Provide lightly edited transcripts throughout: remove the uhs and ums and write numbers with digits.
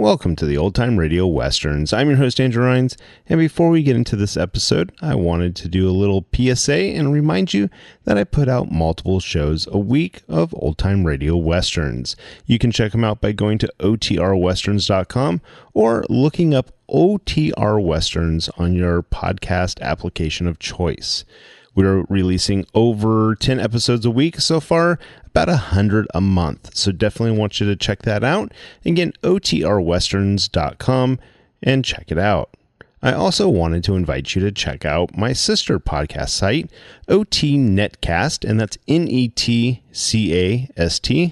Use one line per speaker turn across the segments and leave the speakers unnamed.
Welcome to the Old Time Radio Westerns. I'm your host, Andrew Rhynes, and before we get into this episode, I wanted to do a little PSA and remind you that I put out multiple shows a week of Old Time Radio Westerns. You can check them out by going to OTRwesterns.com or looking up OTR Westerns on your podcast application of choice. We're releasing over 10 episodes a week so far, about 100 a month. So definitely want you to check that out. Again, OTRwesterns.com and check it out. I also wanted to invite you to check out my sister podcast site, OT Netcast, and that's Netcast.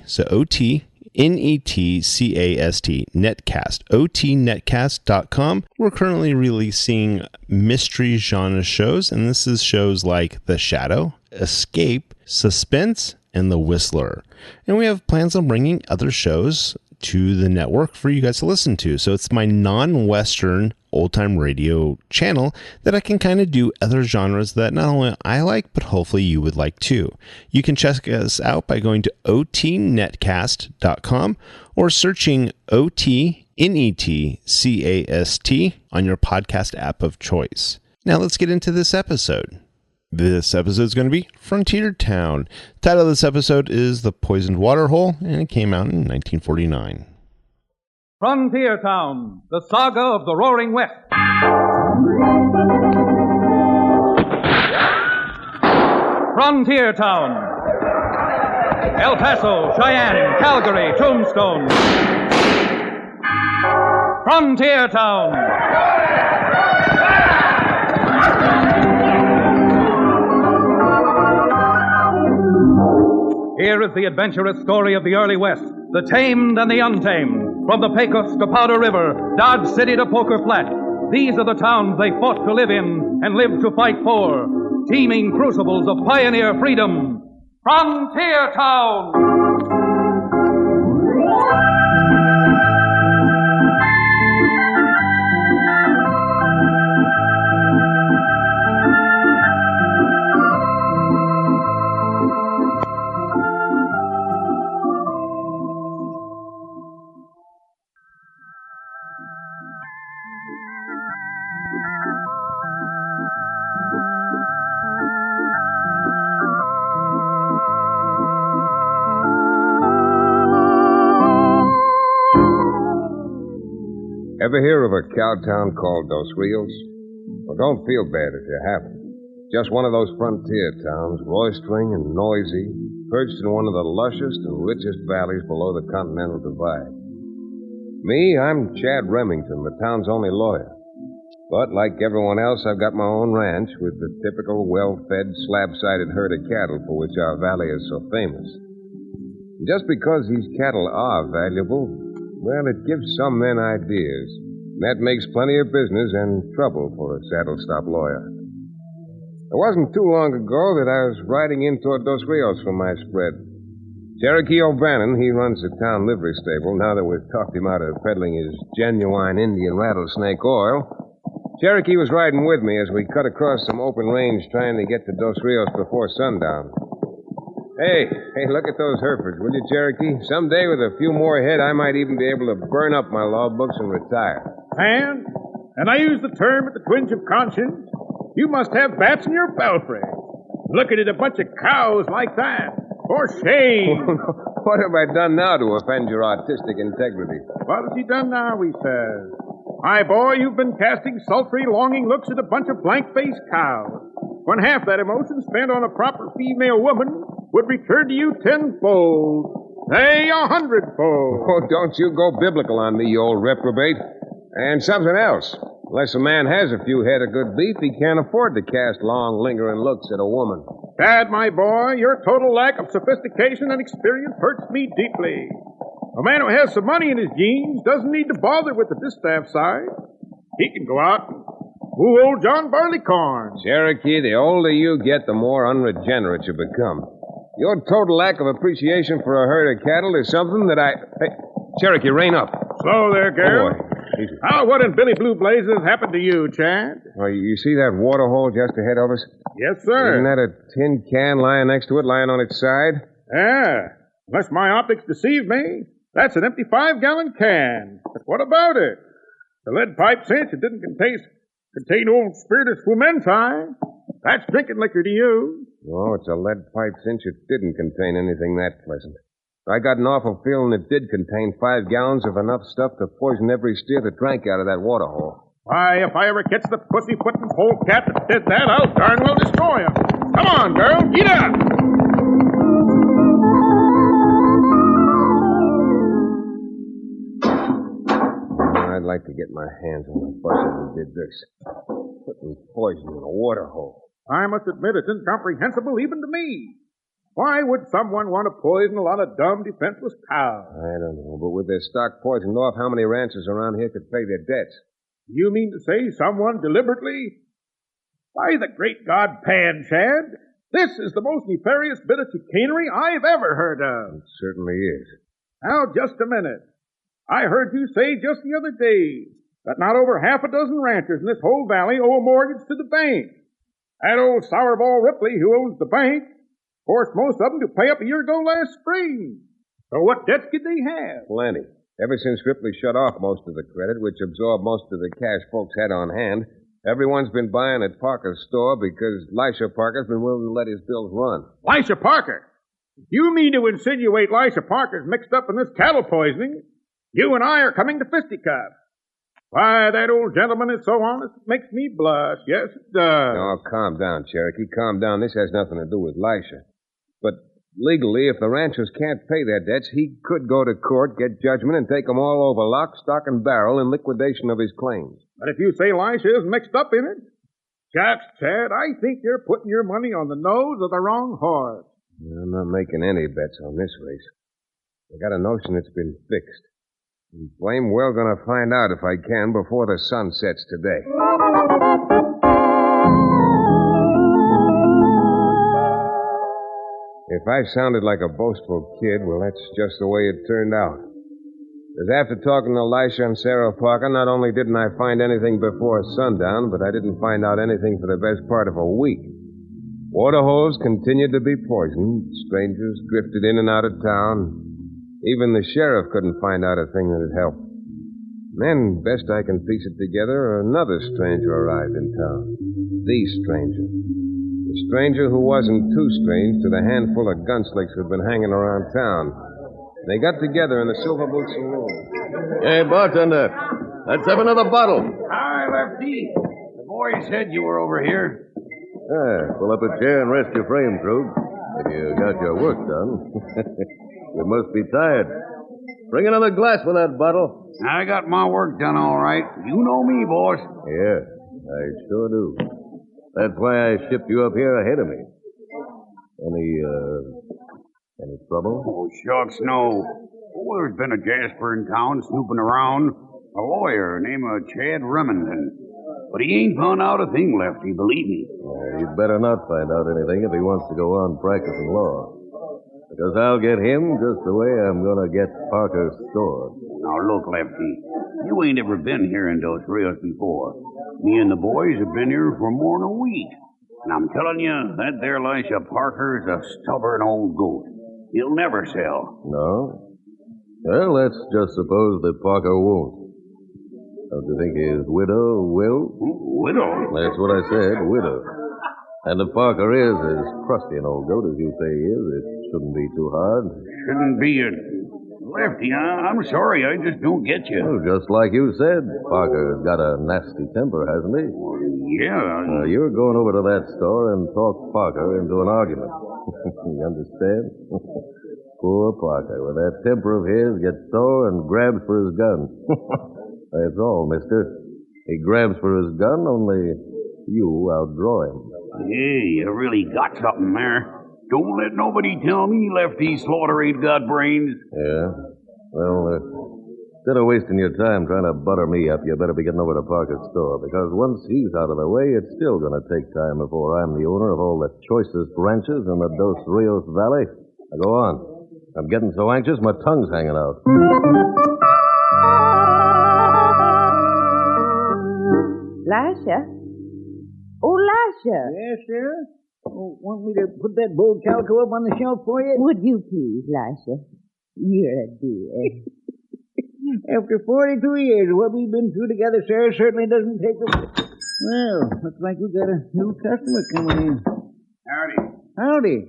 So OT Netcast, Netcast, OTNetcast.com. We're currently releasing mystery genre shows, and this is shows like The Shadow, Escape, Suspense, and The Whistler. And we have plans on bringing other shows to the network for you guys to listen to. So it's my non-Western old-time radio channel that I can kind of do other genres that not only I like, but hopefully you would like too. You can check us out by going to otnetcast.com or searching OTNetcast on your podcast app of choice. Now let's get into this episode. This episode is going to be Frontier Town. The title of this episode is The Poisoned Waterhole, and it came out in 1949.
Frontier Town, the saga of the Roaring West. Frontier Town. El Paso, Cheyenne, Calgary, Tombstone. Frontier Town. Here is the adventurous story of the early West, the tamed and the untamed. From the Pecos to Powder River, Dodge City to Poker Flat, these are the towns they fought to live in and lived to fight for. Teeming crucibles of pioneer freedom. Frontier Town!
Ever hear of a cow town called Dos Rios? Well, don't feel bad if you haven't. Just one of those frontier towns, roistering and noisy, perched in one of the lushest and richest valleys below the Continental Divide. Me, I'm Chad Remington, the town's only lawyer. But like everyone else, I've got my own ranch with the typical well-fed, slab-sided herd of cattle for which our valley is so famous. And just because these cattle are valuable, well, it gives some men ideas. And that makes plenty of business and trouble for a saddle-stop lawyer. It wasn't too long ago that I was riding in toward Dos Rios for my spread. Cherokee O'Bannon, he runs the town livery stable. Now that we've talked him out of peddling his genuine Indian rattlesnake oil, Cherokee was riding with me as we cut across some open range trying to get to Dos Rios before sundown. Hey, look at those Herefords, will you, Cherokee? Someday, with a few more head, I might even be able to burn up my law books and retire.
And I use the term at the twinge of conscience, you must have bats in your belfry. Looking at a bunch of cows like that. For shame.
What have I done now to offend your artistic integrity?
What has he done now, he says. My boy, you've been casting sultry, longing looks at a bunch of blank-faced cows, when half that emotion spent on a proper female woman would return to you tenfold, nay, 100-fold.
Oh, don't you go biblical on me, you old reprobate. And something else. Unless a man has a few head of good beef, he can't afford to cast long, lingering looks at a woman.
Dad, my boy, your total lack of sophistication and experience hurts me deeply. A man who has some money in his jeans doesn't need to bother with the distaff side. He can go out and woo old John Barleycorn.
Cherokee, the older you get, the more unregenerate you become. Your total lack of appreciation for a herd of cattle is something that Hey, Cherokee, rein up.
Slow there, girl.
Oh, boy. Easy.
What in Billy Blue Blazes happened to you, Chad?
Oh, you see that water hole just ahead of us?
Yes, sir.
Isn't that a tin can lying next to it, lying on its side?
Yeah. Unless my optics deceive me, That's an empty 5-gallon can. But what about it? The lead pipe cinch, it didn't contain old spiritus fumenti. That's drinking liquor to you.
Oh, it's a lead pipe cinch. It didn't contain anything that pleasant. I got an awful feeling it did contain 5 gallons of enough stuff to poison every steer that drank out of that waterhole.
Why, if I ever catch the pussy-footing polecat that did that, I'll darn well destroy him. Come on, girl, get up!
I'd like to get my hands on the bus who did this. Putting poison in a waterhole.
I must admit it's incomprehensible even to me. Why would someone want to poison a lot of dumb, defenseless cows?
I don't know, but with their stock poisoned off, how many ranchers around here could pay their debts?
You mean to say someone deliberately? By the great God, Pan, Chad, this is the most nefarious bit of chicanery I've ever heard of.
It certainly is.
Now, just a minute. I heard you say just the other day that not over half a dozen ranchers in this whole valley owe a mortgage to the bank. That old sourball Ripley who owes the bank forced most of them to pay up a year ago last spring. So what debts did they have?
Plenty. Ever since Ripley shut off most of the credit, which absorbed most of the cash folks had on hand, everyone's been buying at Parker's store because Lisha Parker's been willing to let his bills run.
Lisha Parker? You mean to insinuate Lisha Parker's mixed up in this cattle poisoning? You and I are coming to fisticuffs. Why, that old gentleman is so honest, it makes me blush. Yes, it does.
Oh, calm down, Cherokee. Calm down. This has nothing to do with Lisha. But legally, if the ranchers can't pay their debts, he could go to court, get judgment, and take them all over lock, stock, and barrel in liquidation of his claims.
But if you say Lisha is mixed up in it, shucks, Chad, I think you're putting your money on the nose of the wrong horse.
I'm not making any bets on this race. I got a notion it's been fixed. And blame well gonna find out if I can before the sun sets today. If I sounded like a boastful kid, well, that's just the way it turned out. Because after talking to Lisha and Sarah Parker, not only didn't I find anything before sundown, but I didn't find out anything for the best part of a week. Waterholes continued to be poisoned. Strangers drifted in and out of town. Even the sheriff couldn't find out a thing that'd help. Then, best I can piece it together, another stranger arrived in town. The stranger. The stranger who wasn't too strange to the handful of gunslicks who'd been hanging around town. They got together in the Silver Boot Saloon.
Hey, bartender, let's have another bottle.
Hi, Lefty. The boy said you were over here.
Pull up a chair and rest your frame, Krug. If you got your work done. You must be tired. Bring another glass for that bottle.
I got my work done all right. You know me, boss.
Yeah, I sure do. That's why I shipped you up here ahead of me. Any trouble?
Oh, shucks, no. Oh, there's been a Jasper in town snooping around. A lawyer named Chad Remington. But he ain't found out a thing, Lefty, believe me.
He'd better not find out anything if he wants to go on practicing law. Because I'll get him just the way I'm going to get Parker's store.
Now, look, Lefty, you ain't ever been here in Dos Rios before. Me and the boys have been here for more than a week. And I'm telling you, that there Lisha Parker is a stubborn old goat. He'll never sell.
No? Well, let's just suppose that Parker won't. Don't you think his widow will?
Widow?
That's what I said, widow. And if Parker is as crusty an old goat as you say he is, it shouldn't be too hard.
Shouldn't be a... Lefty, I'm sorry, I just don't get you.
Well, just like you said, Parker's got a nasty temper, hasn't he?
Yeah.
You're going over to that store and talk Parker into an argument. You understand? Poor Parker, with that temper of his, gets sore and grabs for his gun. That's all, mister. He grabs for his gun, only you outdraw him.
Hey, you really got something there. Don't let nobody tell me Lefty Slaughter ain't got brains.
Yeah? Well, instead of wasting your time trying to butter me up, you better be getting over to Parker's store, because once he's out of the way, it's still going to take time before I'm the owner of all the choicest ranches in the Dos Rios Valley. Now go on. I'm getting so anxious, my tongue's hanging out.
Lisha? Oh, Lisha.
Yes, sir? Oh, want me to put that bold calico up on the shelf for you?
Would you please, Lisha?
You're a dear. After 42 years of what we've been through together, Sarah certainly doesn't take a... Well, looks like we've got a new customer coming in.
Howdy.
Howdy.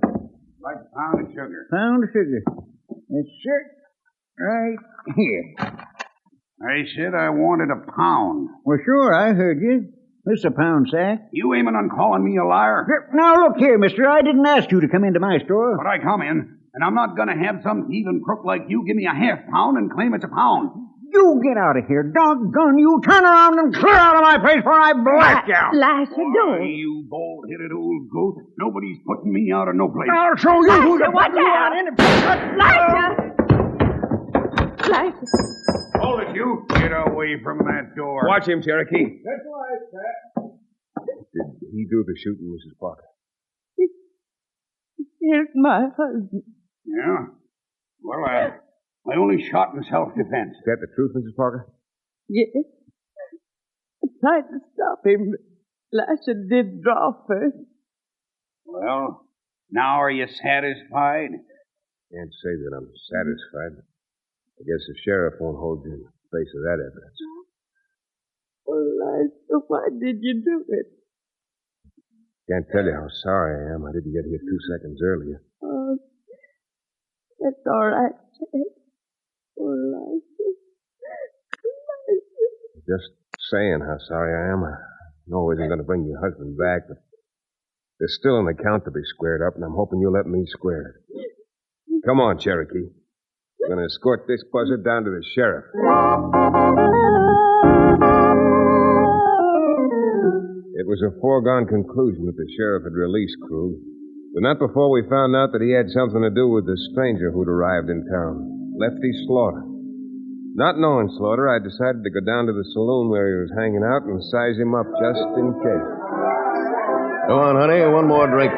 Like a pound of sugar.
Pound of sugar. Yes, sir. Right here.
I said I wanted a pound.
Well, sure, I heard you. This is a pound sack.
You aiming on calling me a liar?
Now, look here, mister. I didn't ask you to come into my store.
But I come in, and I'm not going to have some thieving crook like you give me a half pound and claim it's a pound.
You get out of here. Doggone you. Turn around and clear out of my face before I blast you.
Lasher,
Why,
don't.
you bald-headed old goat. Nobody's putting me out of no place.
I'll show you who
Lasher,
to
watch out. Lasher! Lasher.
Hold it, you. Get away from that door.
Watch him, Cherokee.
That's right, Pat.
Did he do the shooting, Mrs. Parker?
Here's my husband.
Yeah? Well, I only shot in self-defense.
Is that the truth, Mrs. Parker?
Yes. I tried to stop him, but Lasher did draw first.
Well, now are you satisfied?
Can't say that I'm satisfied. I guess the sheriff won't hold you in the face of that evidence.
Oh, Lasher, why did you do it?
Can't tell you how sorry I am. I didn't get here 2 seconds earlier.
Oh, that's all right, Jack. Oh, Lasher.
Just saying how sorry I am. I know I isn't going to bring your husband back, but there's still an account to be squared up, and I'm hoping you'll let me square it. Come on, Cherokee. We're going to escort this buzzer down to the sheriff. It was a foregone conclusion that the sheriff had released Krug, but not before we found out that he had something to do with the stranger who'd arrived in town, Lefty Slaughter. Not knowing Slaughter, I decided to go down to the saloon where he was hanging out and size him up just in case.
Go on, honey, one more drink.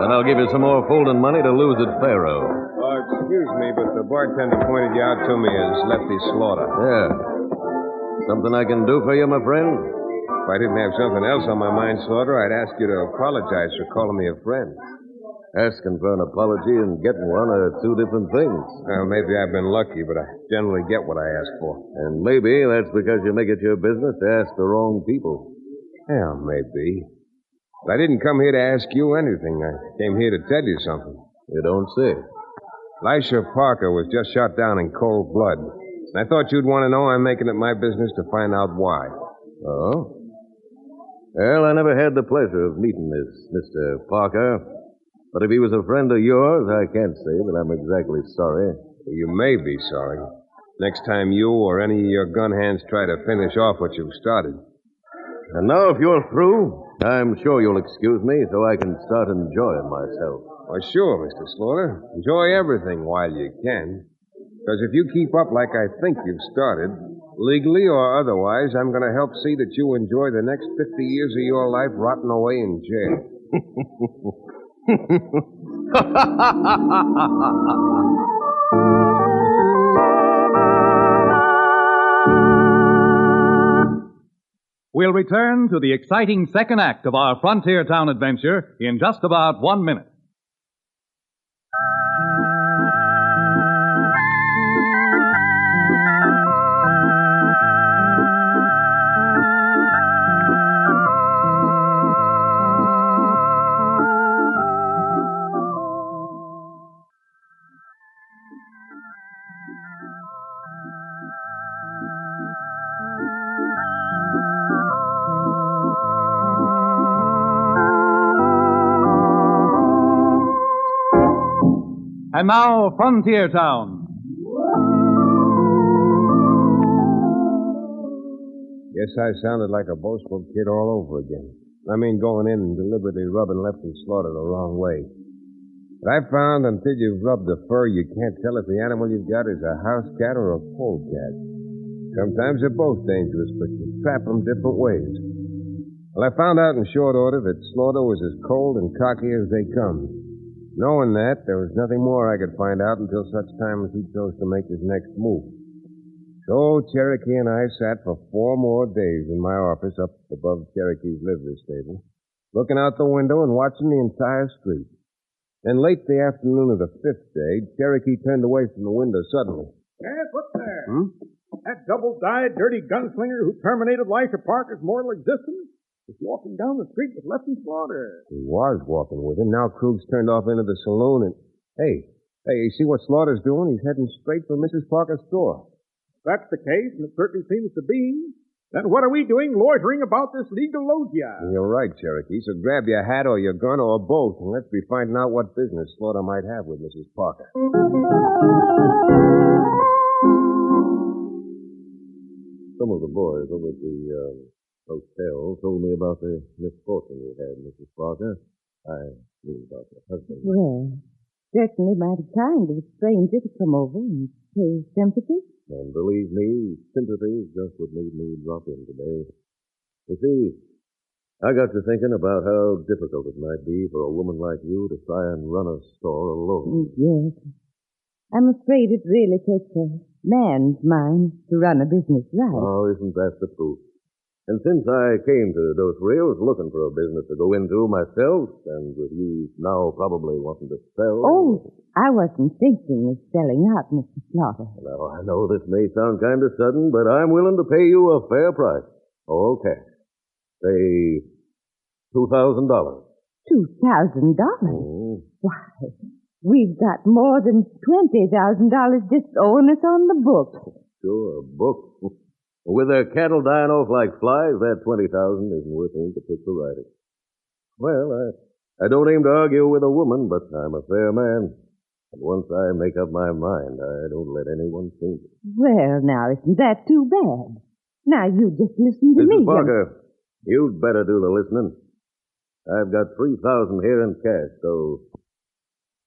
Then I'll give you some more folding money to lose at Faro.
Excuse me, but the bartender pointed you out to me as Lefty Slaughter.
Yeah. Something I can do for you, my friend?
If I didn't have something else on my mind, Slaughter, I'd ask you to apologize for calling me a friend.
Asking for an apology and getting one are two different things.
Well, maybe I've been lucky, but I generally get what I ask for.
And maybe that's because you make it your business to ask the wrong people.
Yeah, maybe. But I didn't come here to ask you anything. I came here to tell you something.
You don't say.
Elisha Parker was just shot down in cold blood. And I thought you'd want to know. I'm making it my business to find out why.
Oh? Well, I never had the pleasure of meeting this Mr. Parker. But if he was a friend of yours, I can't say that I'm exactly sorry.
You may be sorry. Next time you or any of your gun hands try to finish off what you've started.
And now, if you're through, I'm sure you'll excuse me so I can start enjoying myself.
Well, sure, Mr. Slaughter. Enjoy everything while you can. Because if you keep up like I think you've started, legally or otherwise, I'm going to help see that you enjoy the next 50 years of your life rotting away in jail.
We'll return to the exciting second act of our frontier town adventure in just about 1 minute. And now, Frontier Town.
Guess I sounded like a boastful kid all over again. I mean, going in and deliberately rubbing Lefty Slaughter the wrong way. But I found until you've rubbed the fur, you can't tell if the animal you've got is a house cat or a polecat. Sometimes they're both dangerous, but you trap them different ways. Well, I found out in short order that Slaughter was as cold and cocky as they come. Knowing that, there was nothing more I could find out until such time as he chose to make his next move. So Cherokee and I sat for 4 more days in my office up above Cherokee's livery stable, looking out the window and watching the entire street. Then late the afternoon of the fifth day, Cherokee turned away from the window suddenly.
Yes, what's there? That double-dyed, dirty gunslinger who terminated Elisha Parker's mortal existence is walking down the street with Lefty Slaughter.
He was walking with him. Now Krug's turned off into the saloon and... Hey, you see what Slaughter's doing? He's heading straight for Mrs. Parker's store.
If that's the case, and it certainly seems to be, then what are we doing loitering about this legal loggia?
You're right, Cherokee. So grab your hat or your gun or both, and let's be finding out what business Slaughter might have with Mrs. Parker.
Some of the boys over at the hotel told me about the misfortune you had, Mrs. Parker. I mean about your husband.
Well, certainly mighty kind of a stranger to come over and pay sympathy.
And believe me, sympathy is just what made me drop in today. You see, I got to thinking about how difficult it might be for a woman like you to try and run a store alone.
Yes. I'm afraid it really takes a man's mind to run a business right.
Oh, isn't that the truth? And since I came to Dos Rios looking for a business to go into myself, and with you now probably wanting to sell...
Oh, I wasn't thinking of selling out, Mr. Slaughter.
Now, I know this may sound kind of sudden, but I'm willing to pay you a fair price. All cash. Say, $2,000.
$2,000?
Oh.
Why, we've got more than $20,000 just owing us on the books.
Sure, book. With their cattle dying off like flies, that $20,000 isn't worth ink to put to writing. Well, I don't aim to argue with a woman, but I'm a fair man. And once I make up my mind, I don't let anyone change it.
Well, now, isn't that too bad? Now, you just listen to me.
Mrs. Parker, you'd better do the listening. I've got $3,000 here in cash, so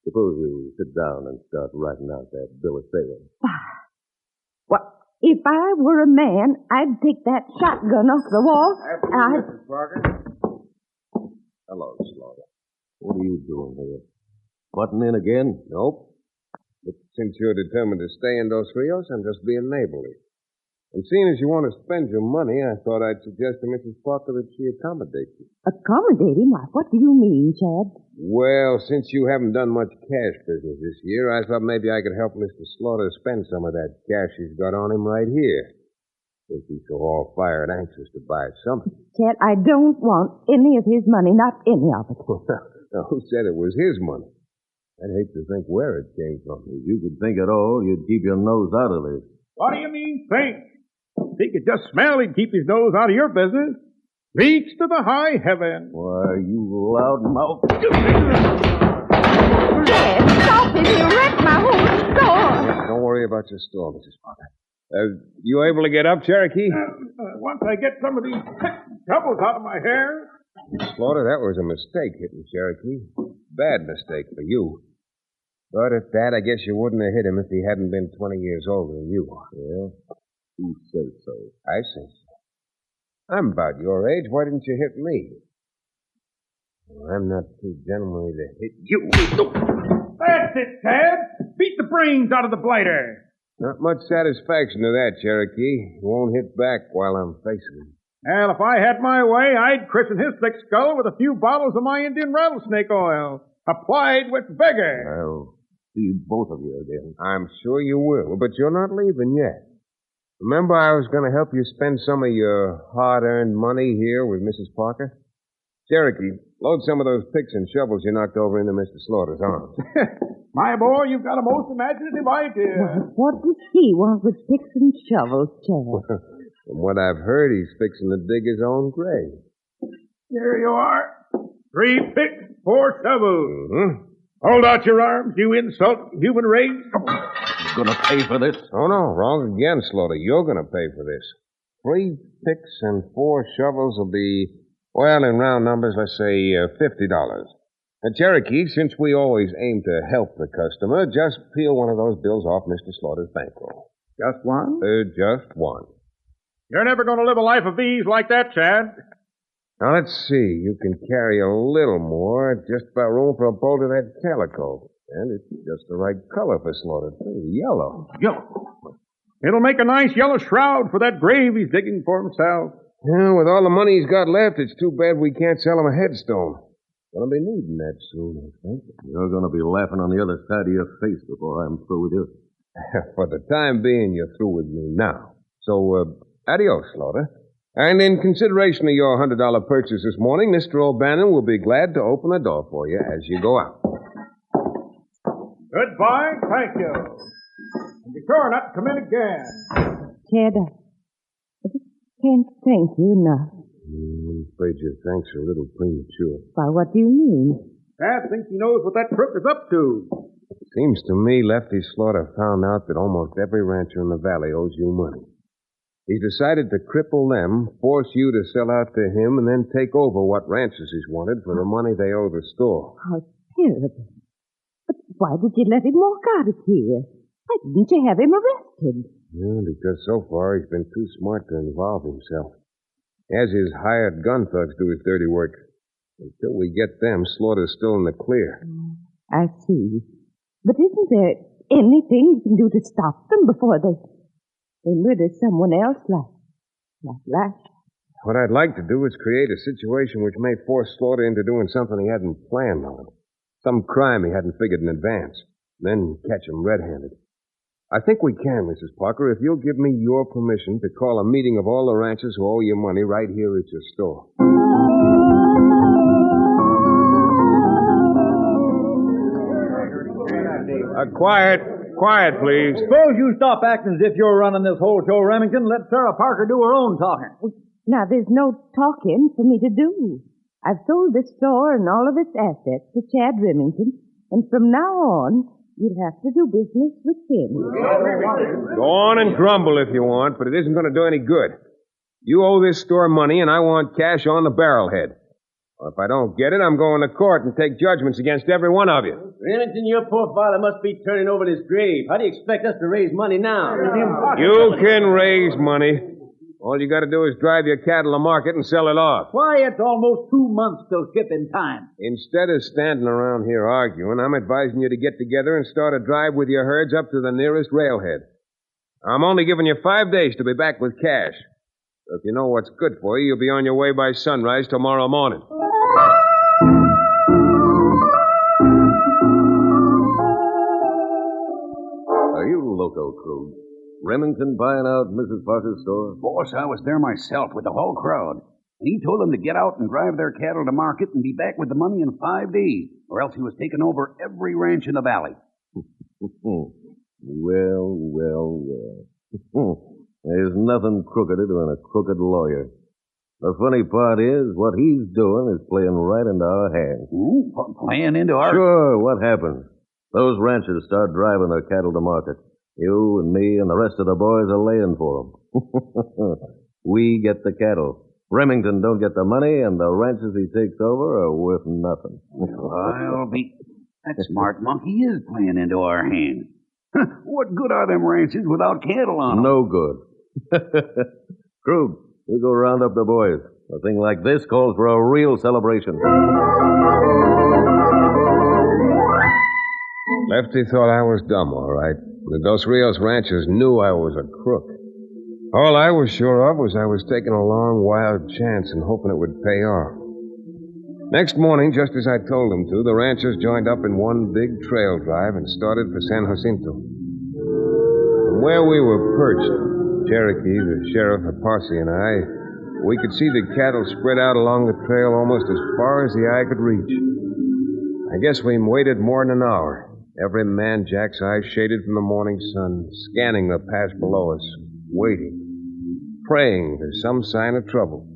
suppose you sit down and start writing out that bill of sale.
What? If I were a man, I'd take that shotgun off the wall.
Mrs. Parker. Hello, Slaughter.
What are you doing here? Butting in again?
Nope. But since you're determined to stay in Dos Rios, I'm just being neighborly. And seeing as you want to spend your money, I thought I'd suggest to Mrs. Parker that she accommodate you.
Accommodate him? What do you mean, Chad?
Well, since you haven't done much cash business this year, I thought maybe I could help Mr. Slaughter spend some of that cash he's got on him right here. Since he's so all fired anxious to buy something.
Chad, I don't want any of his money, not any of it.
Now, who said it was his money? I'd hate to think where it came from.
If you could think at all, you'd keep your nose out of this.
What do you mean, think? If he could just smell, he'd keep his nose out of your business. Reach to the high heaven.
Why, you loudmouth.
Chad, stop it. You wrecked my whole store.
Don't worry about your store, Mrs. Parker. You able to get up, Cherokee?
Once I get some of these troubles out of my hair.
Slaughter, that was a mistake hitting Cherokee. Bad mistake for you. But at that, I guess you wouldn't have hit him if he hadn't been 20 years older than you.
Yeah? Who says so?
I say so. I'm about your age. Why didn't you hit me? Well, I'm not too gentlemanly to hit you.
That's it, Tad. Beat the brains out of the blighter.
Not much satisfaction to that, Cherokee. You won't hit back while I'm facing him.
Well, if I had my way, I'd christen his thick skull with a few bottles of my Indian rattlesnake oil, applied with vigor.
I'll see both of you again.
I'm sure you will, but you're not leaving yet. Remember I was going to help you spend some of your hard-earned money here with Mrs. Parker? Cherokee, load some of those picks and shovels you knocked over into Mr. Slaughter's arms.
My boy, you've got a most imaginative idea.
What does he want with picks and shovels, Chad?
From what I've heard, he's fixing to dig his own grave.
Here you are. 3 picks, 4 shovels.
Mm-hmm.
Hold out your arms, you insulting human race.
You're going to pay for this?
Oh, no, wrong again, Slaughter. You're going to pay for this. 3 picks and 4 shovels will be, well, in round numbers, let's say $50. Now, Cherokee, since we always aim to help the customer, just peel one of those bills off Mr. Slaughter's bankroll.
Just one?
Just one.
You're never going to live a life of ease like that, Chad.
Now, let's see. You can carry a little more. Just about room for a bolt of that calico. And it's just the right color for Slaughter, too. Yellow.
Yellow. It'll make a nice yellow shroud for that grave he's digging for himself.
Yeah, with all the money he's got left, it's too bad we can't sell him a headstone. Gonna be needing that soon, I think.
You're going to be laughing on the other side of your face before I'm through with you.
For the time being, you're through with me now. So, adios, Slaughter. And in consideration of your $100 purchase this morning, Mr. O'Bannon will be glad to open the door for you as you go out.
Goodbye, thank you. And be sure not to come in again.
Chad, I just can't thank you enough.
I'm afraid your thanks are a little premature.
Why, what do you mean?
Dad thinks he knows what that crook is up to.
Seems to me Lefty Slaughter found out that almost every rancher in the valley owes you money. He's decided to cripple them, force you to sell out to him, and then take over what ranches he's wanted for the money they owe the store.
How terrible. But why did you let him walk out of here? Why didn't you have him arrested?
Yeah, because so far he's been too smart to involve himself. As his hired gun thugs do his dirty work. Until we get them, Slaughter's still in the clear.
I see. But isn't there anything you can do to stop them before they murder someone else like Lash?
What I'd like to do is create a situation which may force Slaughter into doing something he hadn't planned on. Some crime he hadn't figured in advance. Then catch him red-handed. I think we can, Mrs. Parker, if you'll give me your permission to call a meeting of all the ranchers who owe you money right here at your store.
Quiet, please.
Suppose you stop acting as if you're running this whole show, Remington. Let Sarah Parker do her own talking.
Now, there's no talking for me to do. I've sold this store and all of its assets to Chad Remington, and from now on, you'll have to do business with him.
Go on and grumble if you want, but it isn't going to do any good. You owe this store money, and I want cash on the barrelhead. Well, if I don't get it, I'm going to court and take judgments against every one of you.
Remington, your poor father must be turning over in his grave. How do you expect us to raise money now?
You can raise money. All you got to do is drive your cattle to market and sell it off.
Why, it's almost 2 months till shipping time.
Instead of standing around here arguing, I'm advising you to get together and start a drive with your herds up to the nearest railhead. I'm only giving you 5 days to be back with cash. So if you know what's good for you, you'll be on your way by sunrise tomorrow morning.
Are you loco, Cruz? Remington buying out Mrs. Parker's store?
Boss, I was there myself with the whole crowd. And he told them to get out and drive their cattle to market and be back with the money in 5 days, or else he was taking over every ranch in the valley.
Well. There's nothing crookeder than a crooked lawyer. The funny part is, what he's doing is playing right into our hands.
Playing into our...
Sure, what happens? Those ranchers start driving their cattle to market. You and me and the rest of the boys are laying for them. We get the cattle. Remington don't get the money, and the ranches he takes over are worth nothing.
I'll be... That smart monkey is playing into our hands. What good are them ranches without cattle on them?
No good. Krug, you go round up the boys. A thing like this calls for a real celebration.
Lefty thought I was dumb, all right. The Dos Rios ranchers knew I was a crook. All I was sure of was I was taking a long, wild chance and hoping it would pay off. Next morning, just as I told them to, the ranchers joined up in one big trail drive and started for San Jacinto. From where we were perched, Cherokee, the sheriff, a posse, and I, we could see the cattle spread out along the trail almost as far as the eye could reach. I guess we waited more than an hour. Every man Jack's eyes shaded from the morning sun, scanning the pass below us, waiting, praying for some sign of trouble.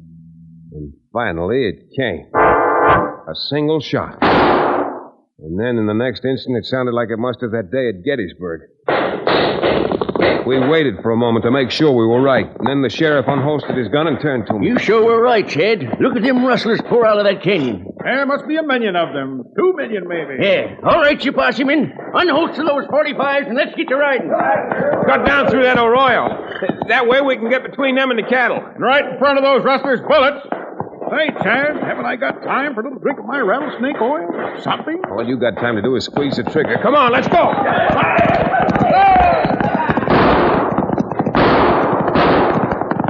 And finally, it came. A single shot. And then in the next instant, it sounded like it must have that day at Gettysburg. We waited for a moment to make sure we were right. And then the sheriff unholstered his gun and turned to me.
You sure were right, Chad. Look at them rustlers pour out of that canyon.
There must be 1 million of them. 2 million, maybe.
Yeah. All right, you posse men. Unholster those 45s and let's get to riding.
Cut down through that arroyo. That way we can get between them and the cattle.
And right in front of those rustlers' bullets. Say, Chad, haven't I got time for a little drink of my rattlesnake oil or something?
All you got time to do is squeeze the trigger. Come on, let's go.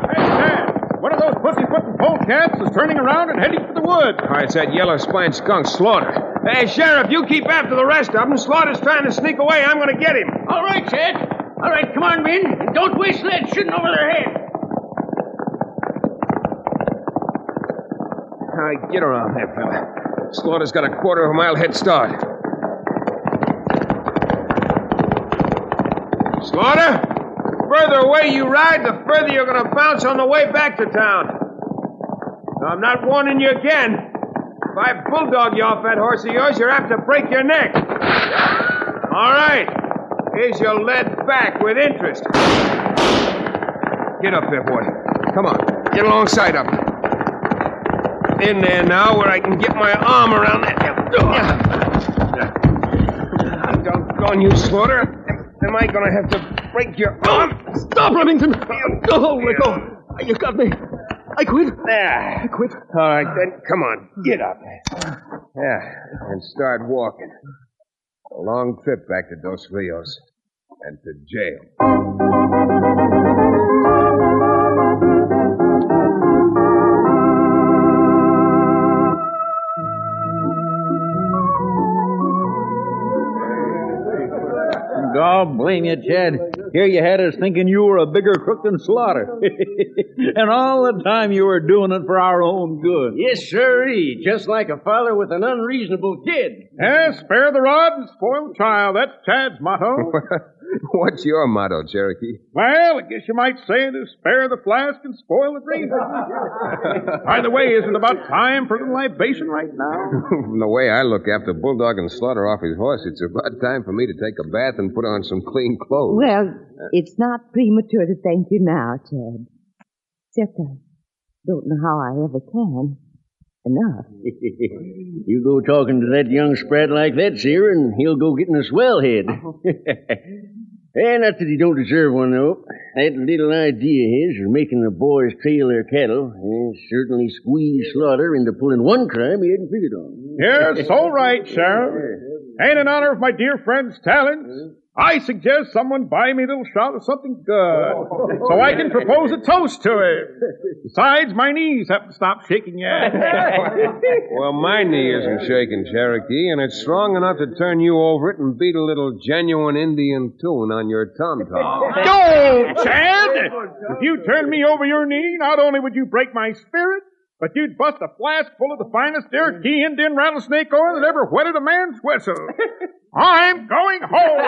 Hey, Chad, what are those pussy-footing folks wildcats is turning around and heading for the woods.
Oh, it's that yellow-spined skunk, Slaughter. Hey, Sheriff, you keep after the rest of them. Slaughter's trying to sneak away. I'm going to get him.
All right, Chad. All right, come on, men. And don't waste lead shooting over their heads.
All right, get around there, fella. Slaughter's got a quarter of a mile head start. Slaughter? The further away you ride, the further you're going to bounce on the way back to town. Now, I'm not warning you again. If I bulldog you off that horse of yours, you're apt to break your neck. All right. Here's your lead back with interest. Get up there, boy. Come on. Get alongside of me. In there now where I can get my arm around that. Doggone you, Slaughter. Am I going to have to break your arm?
Stop, Remington. Oh, let go. You got me. I quit.
There.
I quit.
All right, then. Come on. Get up. Yeah. And start walking. A long trip back to Dos Rios and to jail.
God blame you, Chad. Here you had us thinking you were a bigger crook than Slaughter. And all the time you were doing it for our own good.
Yes, sirree. Just like a father with an unreasonable kid.
Yes, spare the rod and spoil the child. That's Chad's motto.
What's your motto, Cherokee?
Well, I guess you might say to spare the flask and spoil the drink. By the way, isn't it about time for a little libation right now?
From the way I look after Bulldog and Slaughter off his horse, it's about time for me to take a bath and put on some clean clothes.
Well, it's not premature to thank you now, Chad. Except I don't know how I ever can. Enough.
You go talking to that young sprat like that, Seer, and he'll go getting a swell head. Not that he don't deserve one, though. That little idea of his of making the boys trail their cattle certainly squeezed Slaughter into pulling one crime he hadn't figured on.
Yes, all right, Sheriff. And in honor of my dear friend's talents, I suggest someone buy me a little shot of something good so I can propose a toast to it. Besides, my knees haven't stopped shaking yet.
Well, my knee isn't shaking, Cherokee, and it's strong enough to turn you over it and beat a little genuine Indian tune on your tom-tom.
Go, Chad! If you turn me over your knee, not only would you break my spirit, but you'd bust a flask full of the finest Cherokee Indian rattlesnake oil that ever whetted a man's whistle. I'm going home.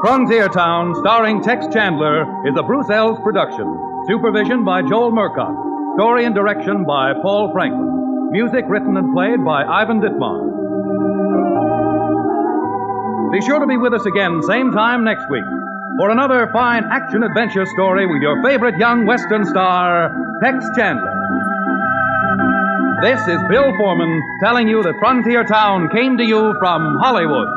Frontier Town, starring Tex Chandler, is a Bruce Ells production. Supervision by Joel Murcott. Story and direction by Paul Franklin. Music written and played by Ivan Ditmars. Be sure to be with us again, same time next week, for another fine action-adventure story with your favorite young Western star, Tex Chandler. This is Bill Foreman telling you that Frontier Town came to you from Hollywood.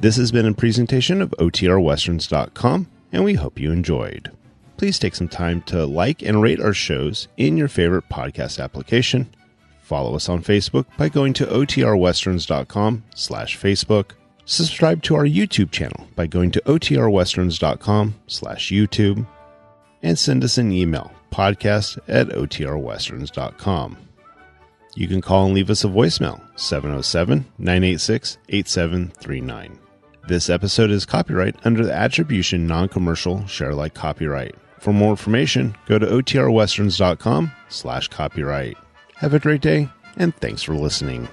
This has been a presentation of OTRWesterns.com, and we hope you enjoyed. Please take some time to like and rate our shows in your favorite podcast application. Follow us on Facebook by going to OTRWesterns.com/Facebook. Subscribe to our YouTube channel by going to OTRWesterns.com/YouTube. And send us an email, podcast@OTRWesterns.com. You can call and leave us a voicemail, 707-986-8739. This episode is copyright under the Attribution Non-Commercial Share Alike Copyright. For more information, go to OTRWesterns.com/copyright. Have a great day, and thanks for listening.